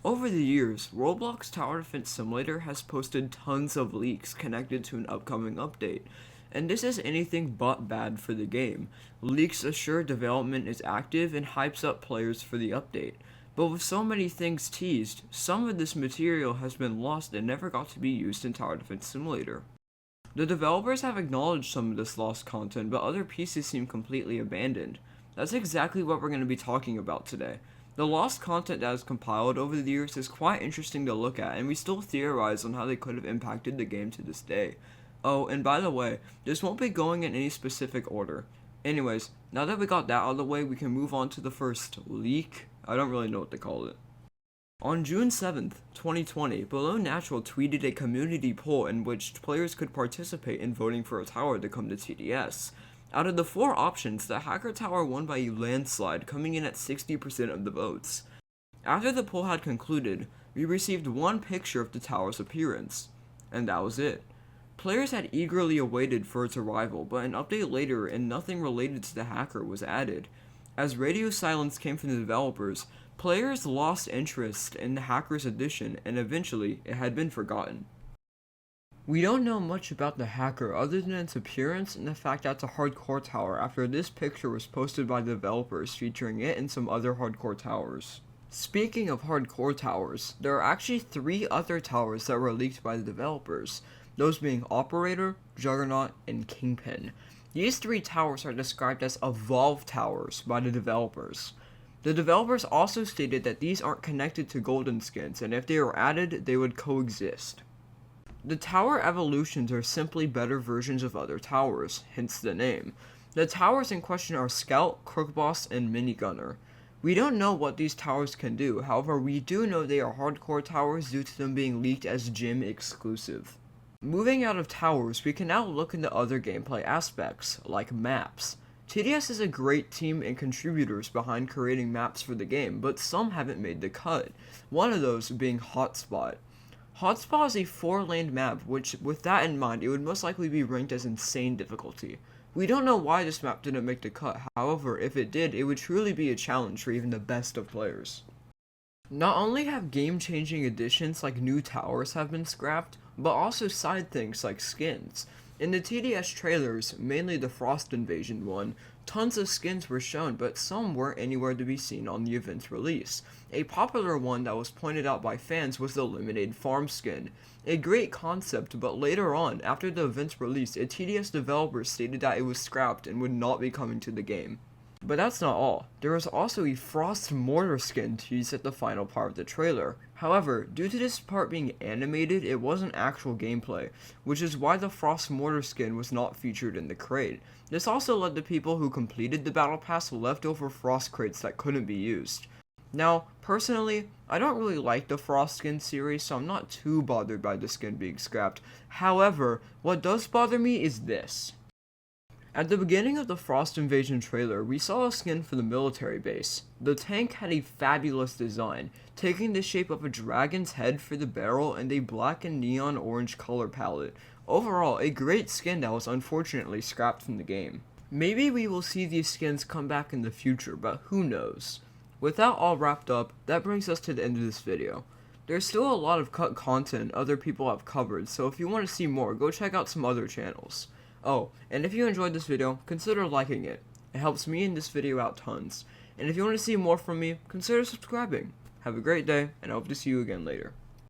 Over the years, Roblox Tower Defense Simulator has posted tons of leaks connected to an upcoming update, and this is anything but bad for the game. Leaks assure development is active and hypes up players for the update. But with so many things teased, some of this material has been lost and never got to be used in Tower Defense Simulator. The developers have acknowledged some of this lost content, but other pieces seem completely abandoned. That's exactly what we're going to be talking about today. The lost content that is compiled over the years is quite interesting to look at, and we still theorize on how they could have impacted the game to this day. Oh, and by the way, this won't be going in any specific order. Anyways, now that we got that out of the way, we can move on to the first leak. I don't really know what to call it. On June 7th, 2020, Below Natural tweeted a community poll in which players could participate in voting for a tower to come to TDS. Out of the 4 options, the Hacker Tower won by a landslide, coming in at 60% of the votes. After the poll had concluded, we received one picture of the tower's appearance, and that was it. Players had eagerly awaited for its arrival, but an update later and nothing related to the hacker was added. As radio silence came from the developers, players lost interest in the hacker's addition, and eventually it had been forgotten. We don't know much about the hacker other than its appearance and the fact that it's a hardcore tower after this picture was posted by the developers featuring it and some other hardcore towers. Speaking of hardcore towers, there are actually 3 other towers that were leaked by the developers, those being Operator, Juggernaut, and Kingpin. These 3 towers are described as Evolve Towers by the developers. The developers also stated that these aren't connected to golden skins, and if they were added, they would coexist. The tower evolutions are simply better versions of other towers, hence the name. The towers in question are Scout, Crookboss, and Minigunner. We don't know what these towers can do, however we do know they are hardcore towers due to them being leaked as gym exclusive. Moving out of towers, we can now look into other gameplay aspects, like maps. TDS is a great team and contributors behind creating maps for the game, but some haven't made the cut, one of those being Hotspot. Hotspot is a 4-laned map, which, with that in mind, it would most likely be ranked as insane difficulty. We don't know why this map didn't make the cut, however, if it did, it would truly be a challenge for even the best of players. Not only have game-changing additions like new towers have been scrapped, but also side things like skins. In the TDS trailers, mainly the Frost Invasion one, tons of skins were shown, but some weren't anywhere to be seen on the event's release. A popular one that was pointed out by fans was the Lemonade Farm skin. A great concept, but later on, after the event's release, a TDS developer stated that it was scrapped and would not be coming to the game. But that's not all. There was also a Frost Mortar skin teased at the final part of the trailer. However, due to this part being animated, it wasn't actual gameplay, which is why the Frost Mortar skin was not featured in the crate. This also led to people who completed the Battle Pass leftover Frost crates that couldn't be used. Now, personally, I don't really like the Frost skin series, so I'm not too bothered by the skin being scrapped. However, what does bother me is this. At the beginning of the Frost Invasion trailer, we saw a skin for the military base. The tank had a fabulous design, taking the shape of a dragon's head for the barrel and a black and neon orange color palette. Overall, a great skin that was unfortunately scrapped from the game. Maybe we will see these skins come back in the future, but who knows. With that all wrapped up, that brings us to the end of this video. There's still a lot of cut content other people have covered, so if you want to see more, go check out some other channels. Oh, and if you enjoyed this video, consider liking it. It helps me and this video out tons. And if you want to see more from me, consider subscribing. Have a great day, and I hope to see you again later.